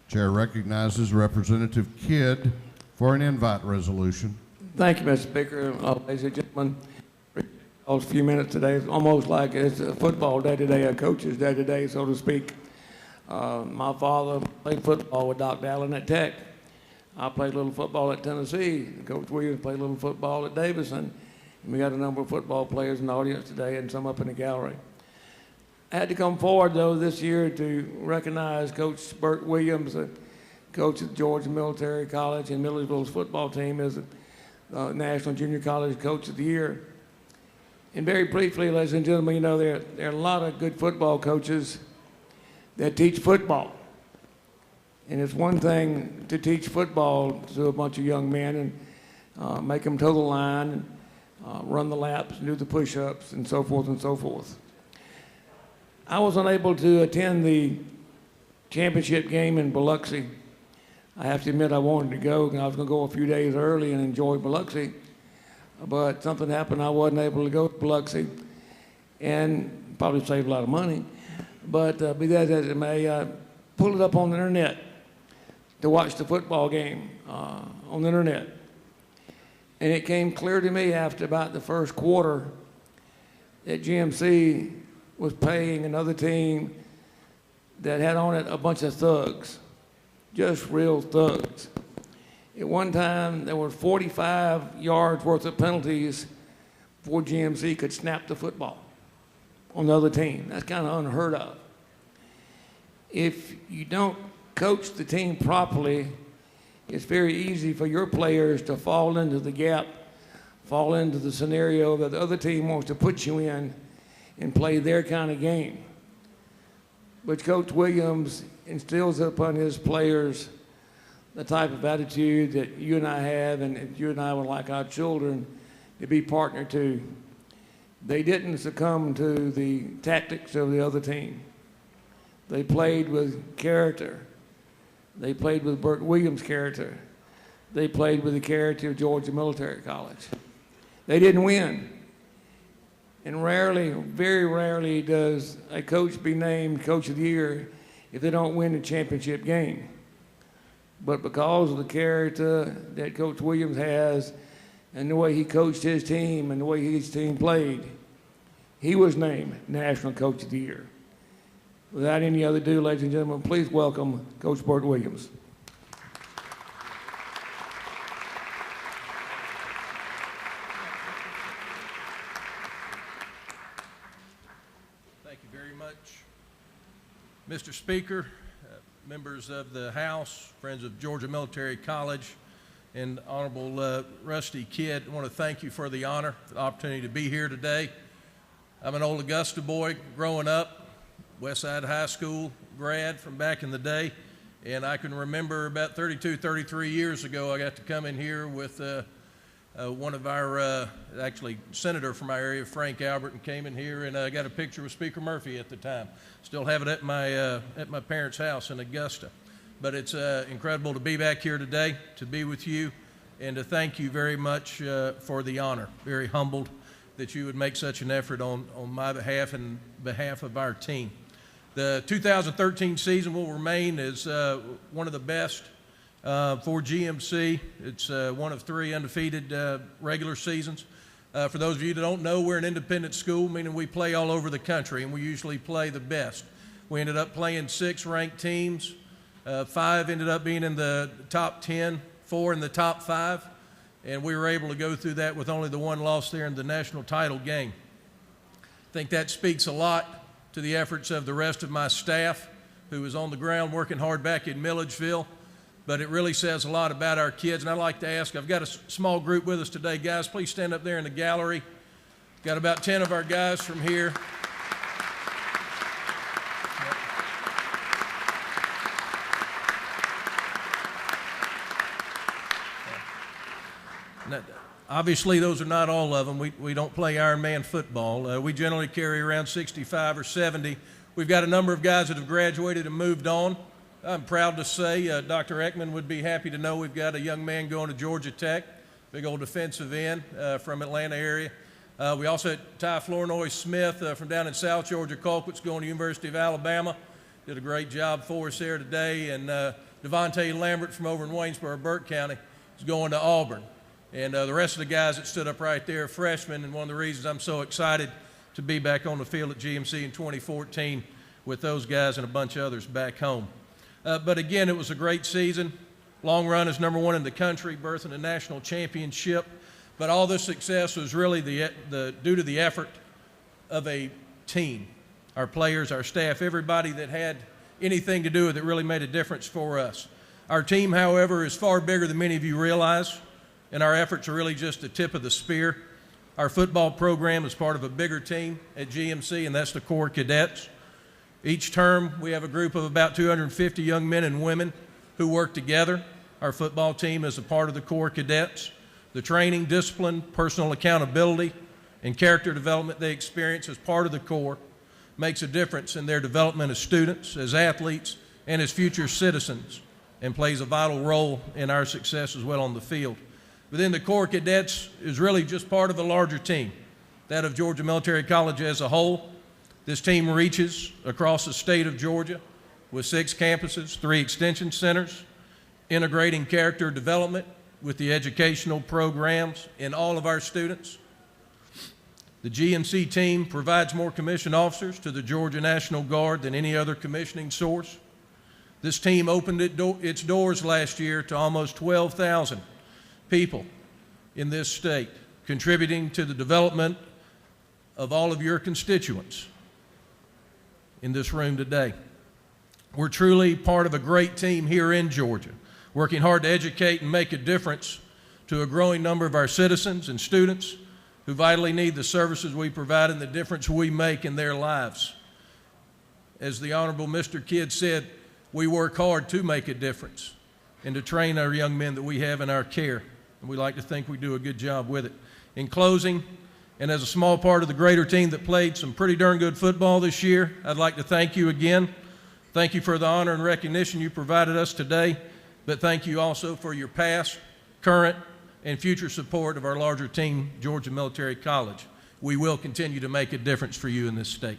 Chair recognizes Representative Kidd for an invite resolution. Thank you, Mr. Speaker. Ladies and gentlemen, a few minutes today. It's almost like it's a football day today, a coach's day today, so to speak. My father played football with Dr. Allen at Tech. I played a little football at Tennessee. Coach Williams played a little football at Davidson. And we got a number of football players in the audience today and some up in the gallery. I had to come forward, though, this year to recognize Coach Bert Williams, the coach at Georgia Military College and Millersville's football team, as the National Junior College Coach of the Year. And very briefly, ladies and gentlemen, you know, there are a lot of good football coaches that teach football. And it's one thing to teach football to a bunch of young men and make them toe the line, and run the laps, and do the push-ups, and so forth and so forth. I was unable to attend the championship game in Biloxi. I have to admit I wanted to go, and I was going to go a few days early and enjoy Biloxi. But something happened, I wasn't able to go to Biloxi, and probably saved a lot of money. But be that as it may, I pulled it up on the internet to watch the football game on the internet. And it came clear to me after about the first quarter that GMC was paying another team that had on it a bunch of thugs, just real thugs. At one time, there were 45 yards worth of penalties before GMC could snap the football on the other team. That's kind of unheard of. If you don't coach the team properly, it's very easy for your players to fall into the gap, fall into the scenario that the other team wants to put you in and play their kind of game. But Coach Williams instills upon his players the type of attitude that you and I have, and you and I would like our children to be partnered to. They didn't succumb to the tactics of the other team. They played with character. They played with Bert Williams' character. They played with the character of Georgia Military College. They didn't win. And rarely, very rarely, does a coach be named Coach of the Year if they don't win the championship game. But because of the character that Coach Williams has and the way he coached his team and the way his team played, he was named National Coach of the Year. Without any other ado, ladies and gentlemen, please welcome Coach Bert Williams. Thank you very much, Mr. Speaker, members of the House, friends of Georgia Military College, and Honorable Rusty Kidd. I want to thank you for the honor, the opportunity to be here today. I'm an old Augusta boy growing up, Westside High School grad from back in the day, and I can remember about 32, 33 years ago, I got to come in here with one of our, actually senator from our area, Frank Albert, and came in here and got a picture with Speaker Murphy at the time. Still have it at my parents' house in Augusta. But it's incredible to be back here today, to be with you, and to thank you very much for the honor. Very humbled that you would make such an effort on my behalf and behalf of our team. The 2013 season will remain as one of the best for GMC. It's one of 3 undefeated regular seasons. For those of you that don't know, we're an independent school, meaning we play all over the country, and we usually play the best. We ended up playing 6 ranked teams. 5 ended up being in the top 10, 4 in the top 5, and we were able to go through that with only the 1 loss there in the national title game. I think that speaks a lot to the efforts of the rest of my staff, who was on the ground working hard back in Milledgeville. But it really says a lot about our kids. And I'd like to ask, I've got a small group with us today. Guys, please stand up there in the gallery. Got about 10 of our guys from here. Now, obviously, those are not all of them. We don't play Ironman football. We generally carry around 65 or 70. We've got a number of guys that have graduated and moved on. I'm proud to say Dr. Ekman would be happy to know we've got a young man going to Georgia Tech, big old defensive end from Atlanta area. We also had Ty Flournoy Smith from down in South Georgia, Colquitt's going to University of Alabama. Did a great job for us there today. And Devontae Lambert from over in Waynesboro, Bert County, is going to Auburn. And the rest of the guys that stood up right there are freshmen, and one of the reasons I'm so excited to be back on the field at GMC in 2014 with those guys and a bunch of others back home. But again, it was a great season. Long run as number 1 in the country, berth in the national championship. But all this success was really due to the effort of a team. Our players, our staff, everybody that had anything to do with it really made a difference for us. Our team, however, is far bigger than many of you realize, and our efforts are really just the tip of the spear. Our football program is part of a bigger team at GMC, and that's the Corps Cadets. Each term, we have a group of about 250 young men and women who work together. Our football team is a part of the Corps Cadets. The training, discipline, personal accountability, and character development they experience as part of the Corps makes a difference in their development as students, as athletes, and as future citizens, and plays a vital role in our success as well on the field. But then the Corps Cadets is really just part of a larger team, that of Georgia Military College as a whole. This team reaches across the state of Georgia with 6 campuses, 3 extension centers, integrating character development with the educational programs in all of our students. The GMC team provides more commissioned officers to the Georgia National Guard than any other commissioning source. This team opened its doors last year to almost 12,000 people in this state, contributing to the development of all of your constituents in this room today. We're truly part of a great team here in Georgia, working hard to educate and make a difference to a growing number of our citizens and students who vitally need the services we provide and the difference we make in their lives. As the Honorable Mr. Kidd said, we work hard to make a difference and to train our young men that we have in our care, and we like to think we do a good job with it. In closing, and as a small part of the greater team that played some pretty darn good football this year, I'd like to thank you again. Thank you for the honor and recognition you provided us today, but thank you also for your past, current, and future support of our larger team, Georgia Military College. We will continue to make a difference for you in this state.